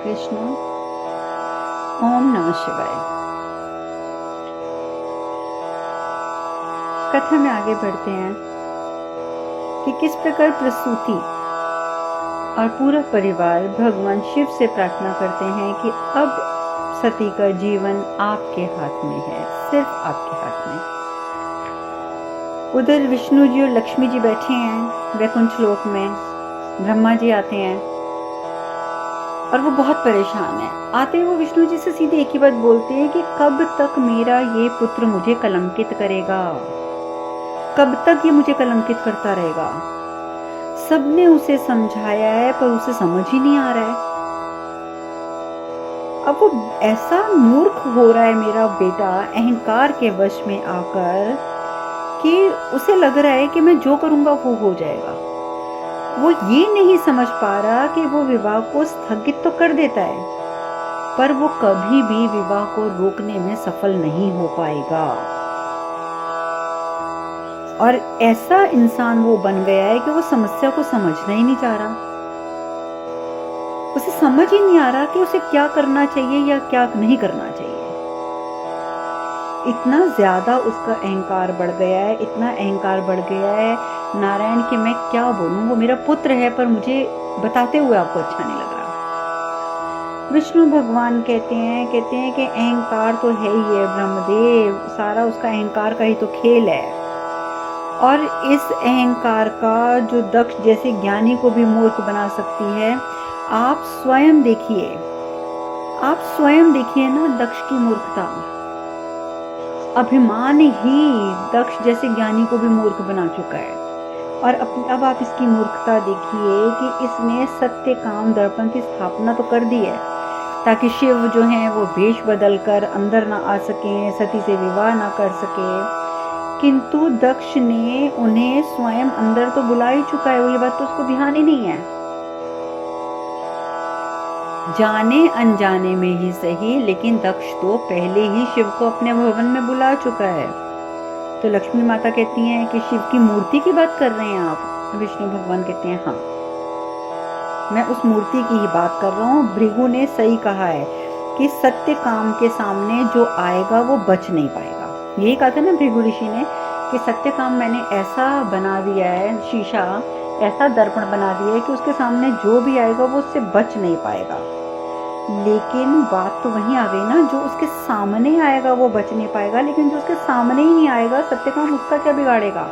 कृष्ण। ओम नमः शिवाय। कथा में आगे बढ़ते हैं कि किस प्रकार प्रसूति और पूरा परिवार भगवान शिव से प्रार्थना करते हैं कि अब सती का जीवन आपके हाथ में है, सिर्फ आपके हाथ में। उधर विष्णु जी और लक्ष्मी जी बैठे हैं वैकुंठ लोक में। ब्रह्मा जी आते हैं और वो बहुत परेशान है। आते ही वो विष्णु जी से सीधे एक ही बात बोलते हैं कि कब तक मेरा ये पुत्र मुझे कलंकित करेगा, कब तक ये मुझे कलंकित करता रहेगा। सबने उसे समझाया है पर उसे समझ ही नहीं आ रहा है। अब वो ऐसा मूर्ख हो रहा है मेरा बेटा अहंकार के वश में आकर कि उसे लग रहा है कि मैं जो करूंगा वो हो जाएगा। वो ये नहीं समझ पा रहा कि वो विवाह को स्थगित तो कर देता है पर वो कभी भी विवाह को रोकने में सफल नहीं हो पाएगा। और ऐसा इंसान वो बन गया है कि वो समस्या को समझना ही नहीं चाह रहा। उसे समझ ही नहीं आ रहा कि उसे क्या करना चाहिए या क्या नहीं करना चाहिए। इतना ज्यादा उसका अहंकार बढ़ गया है, इतना अहंकार बढ़ गया है नारायण कि मैं क्या बोलूं। वो मेरा पुत्र है पर मुझे बताते हुए आपको अच्छा नहीं लग रहा। विष्णु भगवान कहते हैं कि अहंकार तो है ही है ब्रह्मदेव, सारा उसका अहंकार का ही तो खेल है। और इस अहंकार का जो दक्ष जैसे ज्ञानी को भी मूर्ख बना सकती है, आप स्वयं देखिए, आप स्वयं देखिए ना दक्ष की मूर्खता। अभिमान ही दक्ष जैसे ज्ञानी को भी मूर्ख बना चुका है। और अब आप इसकी मूर्खता देखिए कि इसने सत्य काम दर्पण की स्थापना तो कर दी है ताकि शिव जो हैं वो वेश बदल कर अंदर ना आ सके, सती से विवाह ना कर सके। किंतु दक्ष ने उन्हें स्वयं अंदर तो बुला ही चुका है, वो ये बात तो उसको ध्यान ही नहीं है। जाने अनजाने में ही सही, लेकिन दक्ष तो पहले ही शिव को अपने भवन में बुला चुका है। तो लक्ष्मी माता कहती हैं कि शिव की मूर्ति की बात कर रहे हैं आप? विष्णु भगवान कहते हैं हाँ, मैं उस मूर्ति की ही बात कर रहा हूँ। भृगु ने सही कहा है कि सत्य काम के सामने जो आएगा वो बच नहीं पाएगा। यही कहा था ना भृगु ऋषि ने कि सत्य काम मैंने ऐसा बना दिया है, शीशा ऐसा दर्पण बना दिया है कि उसके सामने जो भी आएगा वो उससे बच नहीं पाएगा। लेकिन बात तो वहीं आ गई ना, जो उसके सामने आएगा वो बच नहीं पाएगा, लेकिन जो उसके सामने ही नहीं आएगा सत्यकाम, उसका क्या बिगाड़ेगा,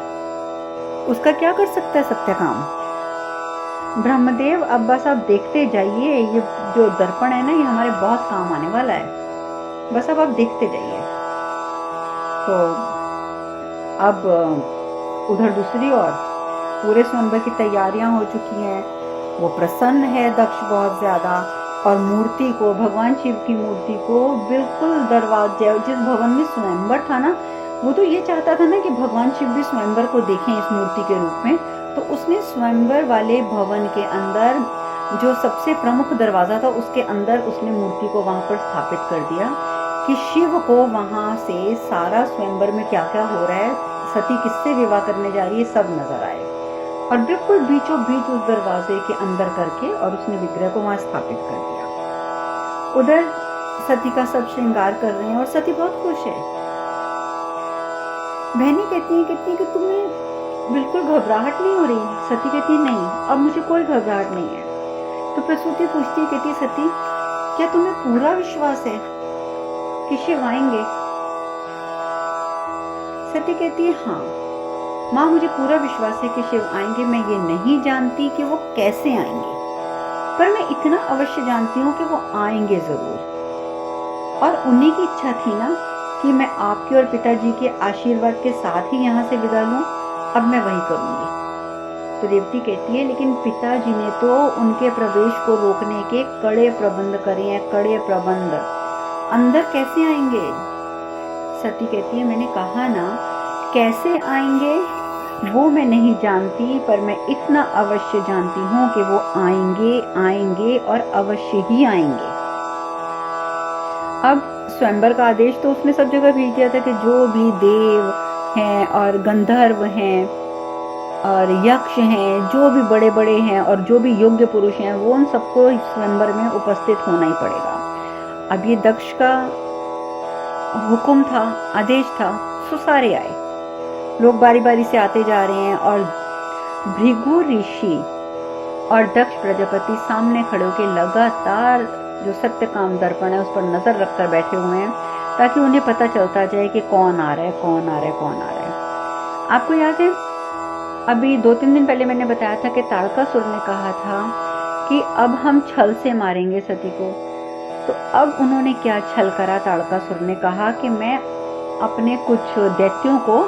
उसका क्या कर सकता है सत्यकाम? ब्रह्मदेव अब बस आप देखते जाइए, ये जो दर्पण है ना ये हमारे बहुत काम आने वाला है, बस अब आप देखते जाइए। तो अब उधर दूसरी ओर पूरे स्वयंवर की तैयारियां हो चुकी हैं। वो प्रसन्न है दक्ष बहुत ज्यादा, और मूर्ति को, भगवान शिव की मूर्ति को बिल्कुल दरवाजे, जिस भवन में स्वयंवर था ना, वो तो ये चाहता था ना कि भगवान शिव भी स्वयंवर को देखें इस मूर्ति के रूप में। तो उसने स्वयंवर वाले भवन के अंदर जो सबसे प्रमुख दरवाजा था उसके अंदर उसने मूर्ति को वहां पर स्थापित कर दिया कि शिव को वहां से सारा स्वयंवर में क्या क्या हो रहा है, सती किससे विवाह करने जा रही है, सब नजर आए। और बिल्कुल बीचों बीच उस दरवाजे के अंदर करके और उसने विग्रह को वहां स्थापित कर दिया। उधर सती का सब श्रृंगार कर रहे हैं और सती बहुत खुश है। बहनी कहती है कि तुम्हें बिल्कुल घबराहट नहीं हो रही? सती कहती है नहीं, अब मुझे कोई घबराहट नहीं है। तो प्रसूति पूछती है, कहती सती क्या तुम्हें पूरा विश्वास है कि शिव आएंगे? सती कहती है हाँ माँ, मुझे पूरा विश्वास है कि शिव आएंगे। मैं ये नहीं जानती कि वो कैसे आएंगे, पर मैं इतना अवश्य जानती हूँ कि वो आएंगे जरूर। और उन्हीं की इच्छा थी ना कि मैं आपके और पिताजी के आशीर्वाद के साथ ही यहाँ से विदा लूं, अब मैं वही करूंगी। तो रेवती कहती है लेकिन पिताजी ने तो उनके प्रवेश को रोकने के कड़े प्रबंध करे हैं, कड़े प्रबंध, अंदर कैसे आएंगे? सती कहती है मैंने कहा ना, कैसे आएंगे वो मैं नहीं जानती, पर मैं इतना अवश्य जानती हूँ कि वो आएंगे, आएंगे और अवश्य ही आएंगे। अब स्वयंवर का आदेश तो उसने सब जगह भेज दिया था कि जो भी देव हैं और गंधर्व हैं और यक्ष हैं, जो भी बड़े बड़े हैं और जो भी योग्य पुरुष हैं, वो उन सबको स्वयंवर में उपस्थित होना ही पड़ेगा। अब ये दक्ष का हुक्म था, आदेश था, सो सारे आए। लोग बारी बारी से आते जा रहे हैं और भृगु ऋषि और दक्ष प्रजापति सामने खड़े होकर लगातार जो सत्यकाम दर्पण है उस पर नजर रखकर बैठे हुए हैं, ताकि उन्हें पता चलता जाए कि कौन आ रहा है, कौन आ रहा है, कौन आ रहा है। आपको याद है अभी 2-3 दिन पहले मैंने बताया था कि ताड़कासुर ने कहा था कि अब हम छल से मारेंगे सती को। तो अब उन्होंने क्या छल करा? ताड़कासुर ने कहा कि मैं अपने कुछ दैत्यों को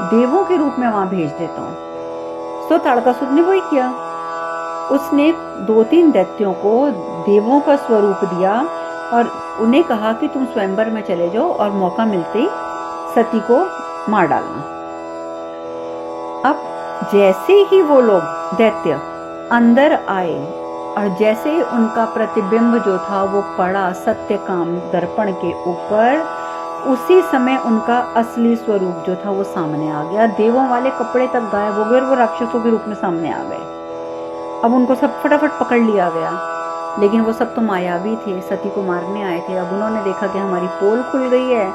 देवों के रूप में वहां भेज देता हूँ। तो ताड़कासुर ने वही किया, उसने 2-3 दैत्यों को देवों का स्वरूप दिया और उन्हें कहा कि तुम स्वयंवर में चले जाओ और मौका मिलते ही सती को मार डालना। अब जैसे ही वो लोग दैत्य अंदर आए और जैसे ही उनका प्रतिबिंब जो था वो पड़ा सत्यकाम दर्पण के ऊपर, उसी समय उनका असली स्वरूप जो था वो सामने आ गया। देवों वाले कपड़े तक गायब हो गए और वो राक्षसों के रूप में सामने आ गए। अब उनको सब फटाफट पकड़ लिया गया, लेकिन वो सब तो मायावी थे, सती को मारने आए थे। अब उन्होंने देखा कि हमारी पोल खुल गई है,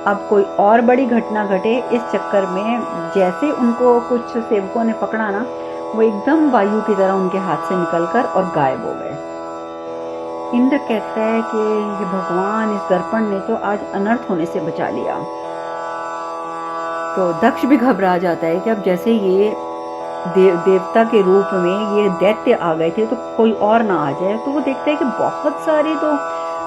अब कोई और बड़ी घटना घटे। इस चक्कर में जैसे उनको कुछ सेवकों ने पकड़ा ना, वो एकदम वायु की तरह उनके हाथ से निकलकर और गायब हो गए। इंद्र कहता है कि ये भगवान, इस दर्पण ने तो आज अनर्थ होने से बचा लिया। तो दक्ष भी घबरा जाता है कि अब जैसे ये देवता के रूप में ये दैत्य आ गए थे तो कोई और ना आ जाए। तो वो देखता है कि बहुत सारे तो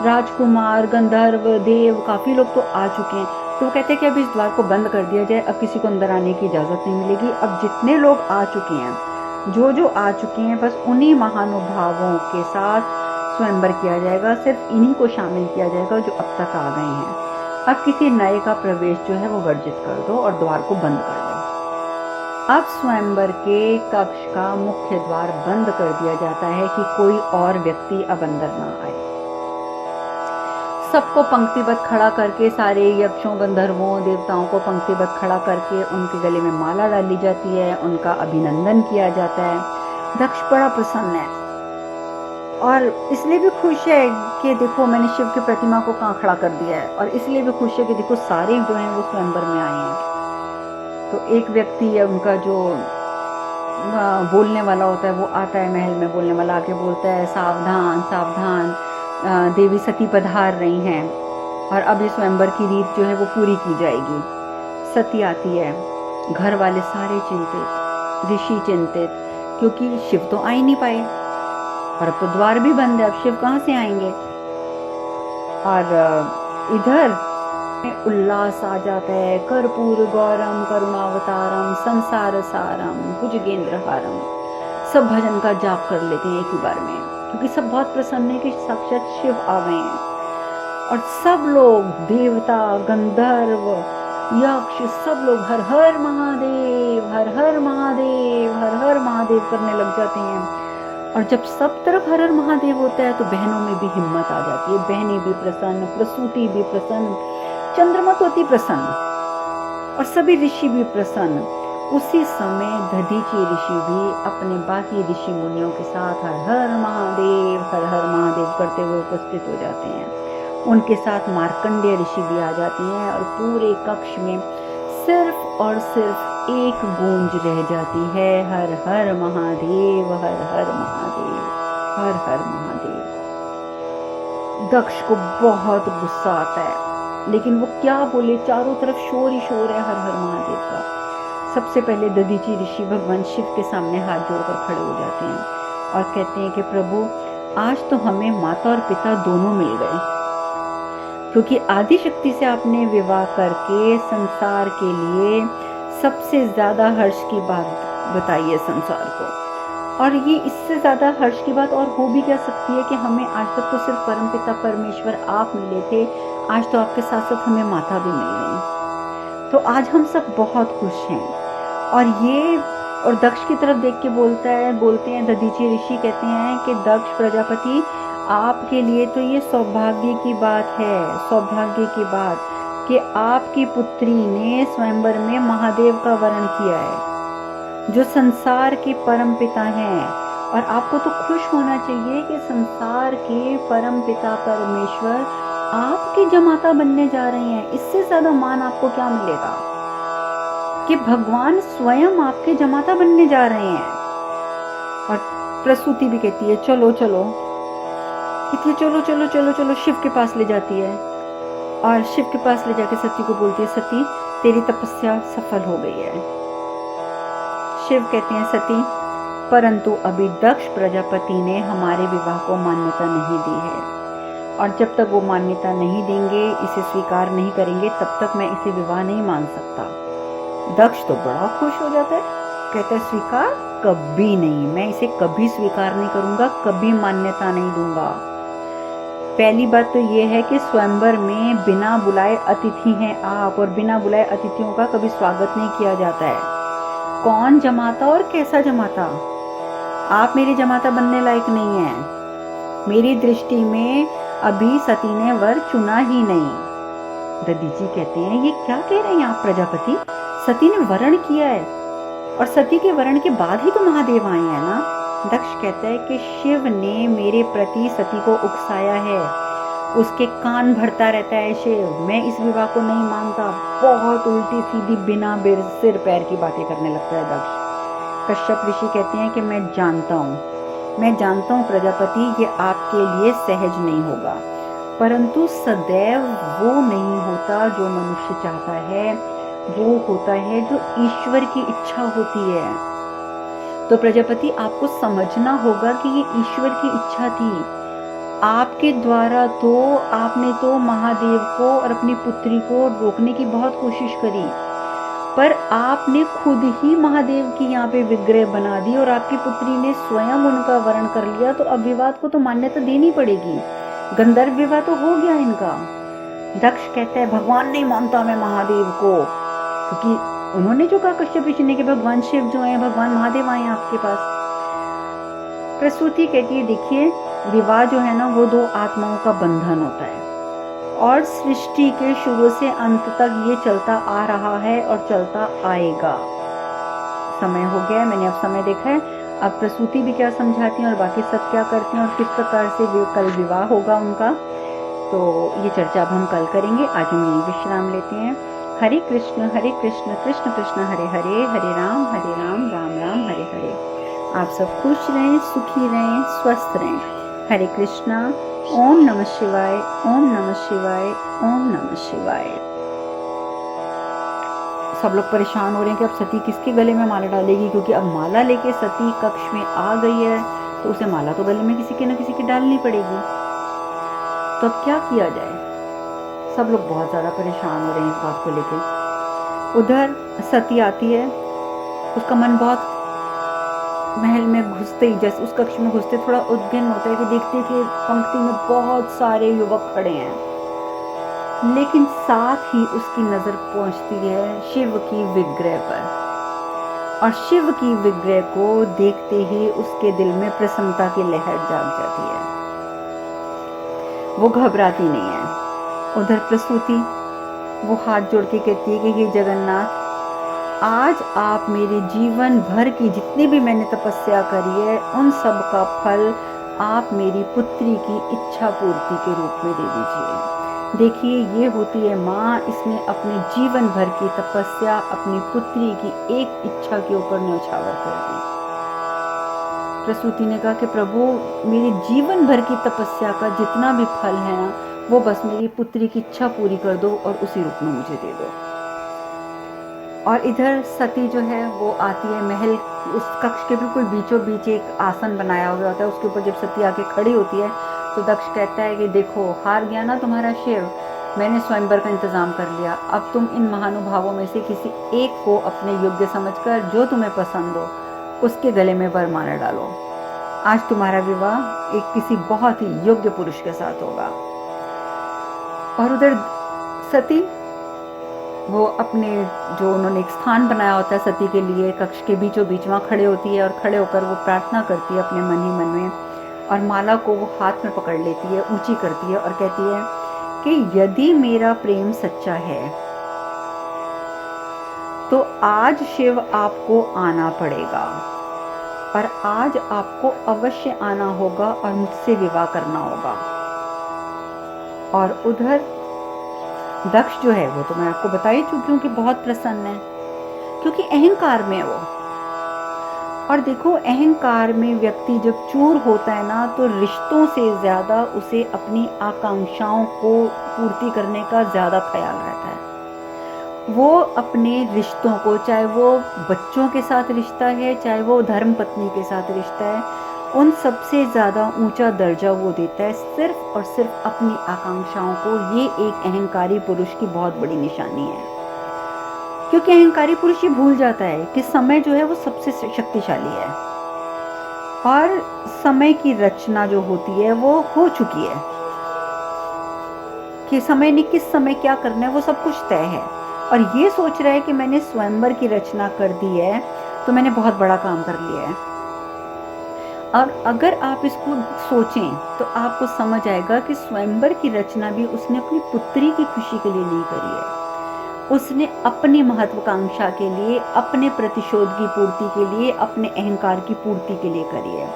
राजकुमार, गंधर्व, देव, काफी लोग तो आ चुके हैं। तो वो कहते हैं कि अब इस द्वार को बंद कर दिया जाए, अब किसी को अंदर आने की इजाजत नहीं मिलेगी। अब जितने लोग आ चुके हैं, जो आ चुके हैं, बस उन्हीं महानुभावों के साथ स्वयंवर किया जाएगा, सिर्फ इन्हीं को शामिल किया जाएगा जो अब तक आ गए हैं। अब किसी नए का प्रवेश जो है वो वर्जित कर दो और द्वार को बंद कर दो। अब स्वयंवर के कक्ष का मुख्य द्वार बंद कर दिया जाता है कि कोई और व्यक्ति अब अंदर ना आए। सबको पंक्तिबद्ध खड़ा करके, सारे यक्षों, गंधर्वों, देवताओं को पंक्तिबद्ध खड़ा करके उनके गले में माला डाली जाती है, उनका अभिनंदन किया जाता है। दक्ष बड़ा प्रसन्न है और इसलिए भी खुश है कि देखो मैंने शिव की प्रतिमा को कहाँ खड़ा कर दिया है, और इसलिए भी खुश है कि देखो सारे जो हैं वो स्वयंवर में आए हैं। तो एक व्यक्ति है उनका जो बोलने वाला होता है, वो आता है महल में, बोलने वाला आके बोलता है, सावधान सावधान, देवी सती पधार रही हैं और अब इस स्वयंवर की रीत जो है वो पूरी की जाएगी। सती आती है, घर वाले सारे चिंतित, ऋषि चिंतित, क्योंकि शिव तो आ ही नहीं पाए और अब तो द्वार भी बंद है, अब शिव कहाँ से आएंगे। और इधर उल्लास आ जाता है, कर्पूर गौरम करुणावतारम संसार सारम भुजगेंद्रहारम। सब भजन का जाप कर लेते हैं एक ही बार में, क्योंकि सब बहुत प्रसन्न है कि साक्षात शिव आ गए हैं। और सब लोग, देवता, गंधर्व, यक्ष, सब लोग हर हर महादेव, हर हर महादेव, हर हर महादेव करने लग जाते हैं। और जब सब तरफ हर हर महादेव होता है तो बहनों में भी हिम्मत आ जाती है, बहनें भी प्रसन्न, प्रसूति भी प्रसन्न, चंद्रमा तो अति प्रसन्न और सभी ऋषि भी प्रसन्न। उसी समय दधीचि ऋषि भी अपने बाकी ऋषि मुनियों के साथ हर हर महादेव, हर हर महादेव करते हुए उपस्थित हो जाते हैं। उनके साथ मार्कंडेय ऋषि भी आ जाते हैं और पूरे कक्ष में सिर्फ और सिर्फ एक गूंज रह जाती है, हर हर महादेव, हर हर महादेव, हर हर महादेव। दक्ष को बहुत गुस्सा आता है, लेकिन वो क्या बोले, चारों तरफ शोर ही शोर है हर हर महादेव का। सबसे पहले दधीचि ऋषि भगवान शिव के सामने हाथ जोड़कर खड़े हो जाते हैं और कहते हैं कि प्रभु, आज तो हमें माता और पिता दोनों मिल गए, क्योंकि आदि शक्ति से आपने विवाह करके संसार के लिए सबसे ज्यादा हर्ष की बात बताई है संसार को। और ये इससे ज्यादा हर्ष की बात और हो भी क्या सकती है कि हमें आज तक तो सिर्फ परमपिता परमेश्वर आप मिले थे, आज तो आपके साथ साथ हमें माता भी मिल गई। तो आज हम सब बहुत खुश हैं। और दक्ष की तरफ देख के बोलते हैं दधीचि ऋषि, कहते हैं कि दक्ष प्रजापति, आपके लिए तो ये सौभाग्य की बात है, सौभाग्य की बात कि आपकी पुत्री ने स्वयंवर में महादेव का वरण किया है। जो संसार के परम पिता हैं। और आपको तो खुश होना चाहिए कि संसार के परम पिता परमेश्वर आपके जमाता बनने जा रहे हैं। इससे ज्यादा मान आपको क्या मिलेगा कि भगवान स्वयं आपके जमाता बनने जा रहे हैं। और प्रसूति भी कहती है चलो चलो, कहती है चलो चलो चलो चलो, शिव के पास ले जाती है। और शिव के पास ले जाके सती को बोलती है सती तेरी तपस्या सफल हो गई है। शिव कहते हैं सती परंतु अभी दक्ष प्रजापति ने हमारे विवाह को मान्यता नहीं दी है, और जब तक वो मान्यता नहीं देंगे, इसे स्वीकार नहीं करेंगे, तब तक मैं इसे विवाह नहीं मान सकता। दक्ष तो बड़ा खुश हो जाता है, कहता है स्वीकार कभी नहीं, मैं इसे कभी स्वीकार नहीं करूंगा, कभी मान्यता नहीं दूंगा। पहली बात तो ये है कि स्वयंवर में बिना बुलाए अतिथि हैं आप, और बिना बुलाए अतिथियों का कभी स्वागत नहीं किया जाता है। कौन जमाता और कैसा जमाता, आप मेरे जमाता बनने लायक नहीं है। मेरी दृष्टि में अभी सती ने वर चुना ही नहीं। दधीची कहते हैं ये क्या कह रहे हैं आप प्रजापति, सती ने वरण किया है, और सती के वरण के बाद ही तो महादेव आए हैं ना। दक्ष कहता है कि शिव ने मेरे प्रति सती को उकसाया है, उसके कान भरता रहता है शिव, मैं इस विवाह को नहीं मानता। बहुत उल्टी सीधी बिना सिर पैर की बातें करने लगता है दक्ष। कश्यप ऋषि कहते हैं कि मैं जानता हूँ प्रजापति ये आपके लिए सहज नहीं होगा, परंतु सदैव वो नहीं होता जो मनुष्य चाहता है, वो होता है जो ईश्वर की इच्छा होती है। तो प्रजापति आपको समझना होगा कि ये ईश्वर की इच्छा थी। आपके द्वारा तो आपने तो महादेव को और अपनी पुत्री को रोकने की बहुत कोशिश करी, पर आपने खुद ही महादेव की यहाँ पे विग्रह बना दी, और आपकी पुत्री ने स्वयं उनका वरण कर लिया। तो अब विवाद को तो मान्यता देनी पड़ेगी, गंधर्व विवाह तो हो गया इनका। दक्ष कहता है भगवान नहीं मानता मैं महादेव को, क्योंकि उन्होंने जो कहा कश्यप ऋषि ने कि भगवान शिव जो है, भगवान महादेव आए आपके पास। प्रसूति कहती है देखिए विवाह जो है ना वो दो आत्माओं का बंधन होता है, और सृष्टि के शुरू से अंत तक ये चलता आ रहा है और चलता आएगा। समय हो गया है, मैंने अब समय देखा है। अब प्रसूति भी क्या समझाती हैं और बाकी सब क्या करती हैं और किस प्रकार से कल विवाह होगा उनका, तो ये चर्चा अब हम कल करेंगे। आज हम यही विश्राम लेते हैं। हरे कृष्ण कृष्ण कृष्ण हरे हरे, हरे राम राम राम हरे हरे। आप सब खुश रहें, सुखी रहें, स्वस्थ रहें। हरे कृष्णा। ओम नमः शिवाय, ओम नमः शिवाय, ओम नमः शिवाय। सब लोग परेशान हो रहे हैं कि अब सती किसके गले में माला डालेगी, क्योंकि अब माला लेके सती कक्ष में आ गई है, तो उसे माला तो गले में किसी के न किसी के डालनी पड़ेगी। तो अब क्या किया जाए, सब लोग बहुत ज्यादा परेशान हो रहे हैं इस बात को लेके। उधर सती आती है, उसका मन बहुत महल में घुसते ही, जैसे उस कक्ष में घुसते थोड़ा उद्विग्न होता है कि देखते कि पंक्ति में बहुत सारे युवक खड़े हैं, लेकिन साथ ही उसकी नजर पहुंचती है शिव की विग्रह पर, और शिव की विग्रह को देखते ही उसके दिल में प्रसन्नता की लहर जाग जाती है, वो घबराती नहीं है। उधर प्रसूति वो हाथ जोड़ के कहती है कि हे जगन्नाथ, आज आप मेरे जीवन भर की जितनी भी मैंने तपस्या करी है उन सब का फल आप मेरी पुत्री की इच्छा पूर्ति के रूप में दे दीजिए। देखिए ये होती है माँ, इसने अपने जीवन भर की तपस्या अपनी पुत्री की एक इच्छा के ऊपर न्यौछावर कर दी। प्रसूति ने कहा कि प्रभु मेरे जीवन भर की तपस्या का जितना भी फल है ना, वो बस मेरी पुत्री की इच्छा पूरी कर दो और उसी रूप में मुझे दे दो। और इधर सती जो है वो आती है महल, उस कक्ष के बिल्कुल बीचों बीच एक आसन बनाया हुआ होता है, उसके ऊपर जब सती आके खड़ी होती है तो दक्ष कहता है कि देखो हार गया ना तुम्हारा शिव, मैंने स्वयंवर का इंतजाम कर लिया, अब तुम इन महानुभावों में से किसी एक को अपने योग्य समझकर जो तुम्हें पसंद हो उसके गले में वरमाला डालो। आज तुम्हारा विवाह एक किसी बहुत ही योग्य पुरुष के साथ होगा। और उधर सती वो अपने जो उन्होंने एक स्थान बनाया होता है सती के लिए कक्ष के बीचों बीच वहाँ खड़े होती है, और खड़े होकर वो प्रार्थना करती है अपने मन ही मन में, और माला को वो हाथ में पकड़ लेती है, ऊंची करती है और कहती है कि यदि मेरा प्रेम सच्चा है तो आज शिव आपको आना पड़ेगा और आज आपको अवश्य आना होगा और मुझसे विवाह करना होगा। और उधर दक्ष जो है वो तो मैं आपको बता ही चुकी हूँ कि बहुत प्रसन्न है, क्योंकि अहंकार में है वो। और देखो, अहंकार में व्यक्ति जब चूर होता है ना, तो रिश्तों से ज़्यादा उसे अपनी आकांक्षाओं को पूर्ति करने का ज़्यादा ख्याल रहता है। वो अपने रिश्तों को, चाहे वो बच्चों के साथ रिश्ता है, चाहे वो धर्म पत्नी के साथ रिश्ता है, उन सबसे ज़्यादा ऊंचा दर्जा वो देता है सिर्फ और सिर्फ अपनी आकांक्षाओं को। ये एक अहंकारी पुरुष की बहुत बड़ी निशानी है, क्योंकि अहंकारी पुरुष ये भूल जाता है कि समय जो है वो सबसे शक्तिशाली है और समय की रचना जो होती है वो हो चुकी है, कि समय ने किस समय क्या करना है वो सब कुछ तय है। और ये सोच रहा है कि मैंने स्वयंवर की रचना कर दी है तो मैंने बहुत बड़ा काम कर लिया है। और अगर आप इसको सोचें तो आपको समझ आएगा कि स्वयंवर की रचना भी उसने अपनी पुत्री की खुशी के लिए नहीं करी है, उसने अपनी महत्वाकांक्षा के लिए, अपने प्रतिशोध की पूर्ति के लिए, अपने अहंकार की पूर्ति के लिए करी है।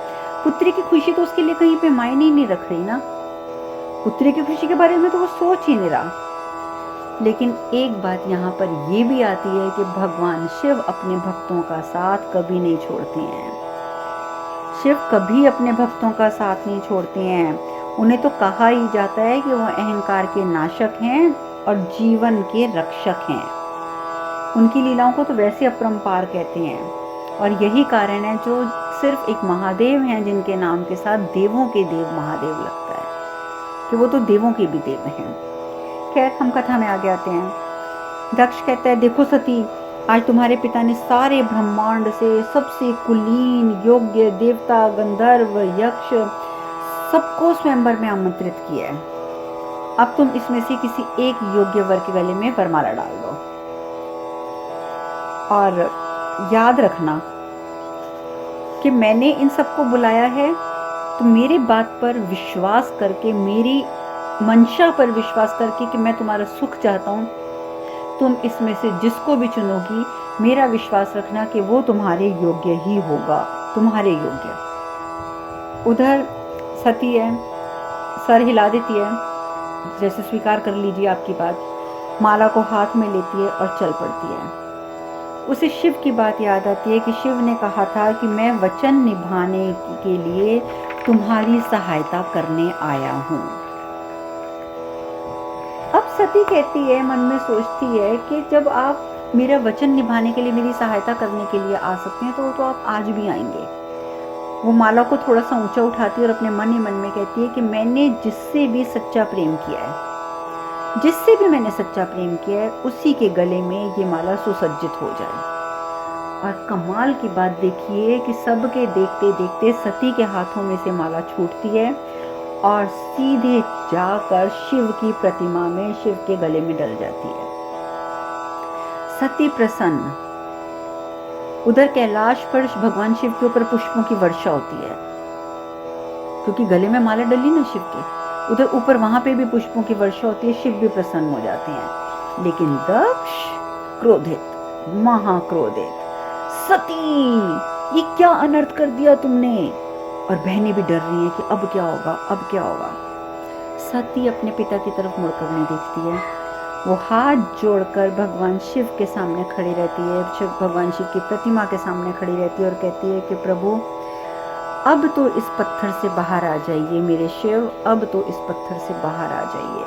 पुत्री की खुशी तो उसके लिए कहीं पे मायने ही नहीं रख रही ना, पुत्री की खुशी के बारे में तो वो सोच ही नहीं रहा। लेकिन एक बात यहाँ पर ये भी आती है कि भगवान शिव अपने भक्तों का साथ कभी नहीं छोड़ते हैं। शिव कभी अपने भक्तों का साथ नहीं छोड़ते हैं। उन्हें तो कहा ही जाता है कि वो अहंकार के नाशक हैं और जीवन के रक्षक हैं। उनकी लीलाओं को तो वैसे अपरंपार कहते हैं। और यही कारण है जो सिर्फ एक महादेव हैं जिनके नाम के साथ देवों के देव महादेव लगता है, कि वो तो देवों के भी देव हैं। खैर, हम कथा में आगे आते हैं। दक्ष कहता है, देखो सती, आज तुम्हारे पिता ने सारे ब्रह्मांड से सबसे कुलीन, योग्य देवता, गंधर्व, यक्ष सबको स्वयंवर में आमंत्रित किया है। अब तुम इसमें से किसी एक योग्य वर के गले में वरमाला डाल दो। और याद रखना कि मैंने इन सबको बुलाया है तो मेरी बात पर विश्वास करके, मेरी मंशा पर विश्वास करके कि मैं तुम्हारा सुख चाहता हूँ, तुम इसमें से जिसको भी चुनोगी, मेरा विश्वास रखना कि वो तुम्हारे योग्य ही होगा, तुम्हारे योग्य। उधर सती है, सर हिला देती है, जैसे स्वीकार कर लीजिए आपकी बात, माला को हाथ में लेती है और चल पड़ती है। उसे शिव की बात याद आती है कि शिव ने कहा था कि मैं वचन निभाने के लिए तुम्हारी सहायता करने आया हूँ। अब सती कहती है, मन में सोचती है कि जब आप मेरा वचन निभाने के लिए, मेरी सहायता करने के लिए आ सकते हैं तो आप आज भी आएंगे। वो माला को थोड़ा सा ऊंचा उठाती है और अपने मन ही मन में कहती है कि मैंने जिससे भी सच्चा प्रेम किया है, जिससे भी मैंने सच्चा प्रेम किया है, उसी के गले में ये माला सुसज्जित हो जाए। और कमाल की बात देखिए कि सबके देखते देखते सती के हाथों में से माला छूटती है और सीधे जाकर शिव की प्रतिमा में, शिव के गले में डल जाती है। सती प्रसन्न। उधर कैलाश पर भगवान शिव के ऊपर पुष्पों की वर्षा होती है, क्योंकि गले में माला डली ना शिव के। उधर ऊपर वहां पे भी पुष्पों की वर्षा होती है, शिव भी प्रसन्न हो जाते हैं। लेकिन दक्ष क्रोधित, महाक्रोधित, सती ये क्या अनर्थ कर दिया तुमने। और बहनें भी डर रही हैं कि अब क्या होगा, अब क्या होगा। सती अपने पिता की तरफ मुड़कर नहीं देखती है, वो हाथ जोड़कर भगवान शिव के सामने खड़ी रहती है, भगवान शिव की प्रतिमा के सामने खड़ी रहती है और कहती है कि प्रभु, अब तो इस पत्थर से बाहर आ जाइए मेरे शिव, अब तो इस पत्थर से बाहर आ जाइए।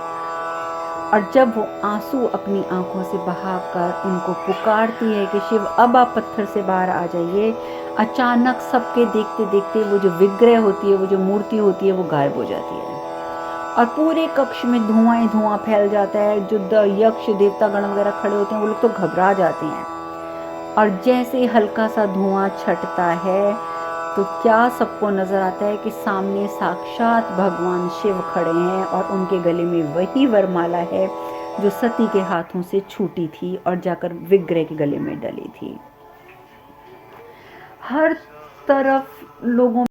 और जब वो आंसू अपनी आंखों से बहाकर उनको पुकारती है कि शिव अब आप पत्थर से बाहर आ जाइए, अचानक सबके देखते देखते वो जो विग्रह होती है, वो जो मूर्ति होती है, वो गायब हो जाती है और पूरे कक्ष में धुआं ही धुआं फैल जाता है। जो यक्ष देवतागण वगैरह खड़े होते हैं वो लोग तो घबरा जाते हैं। और जैसे हल्का सा धुआं छटता है तो क्या सबको नजर आता है कि सामने साक्षात भगवान शिव खड़े हैं और उनके गले में वही वरमाला है जो सती के हाथों से छूटी थी और जाकर विग्रह के गले में डली थी। हर तरफ लोगों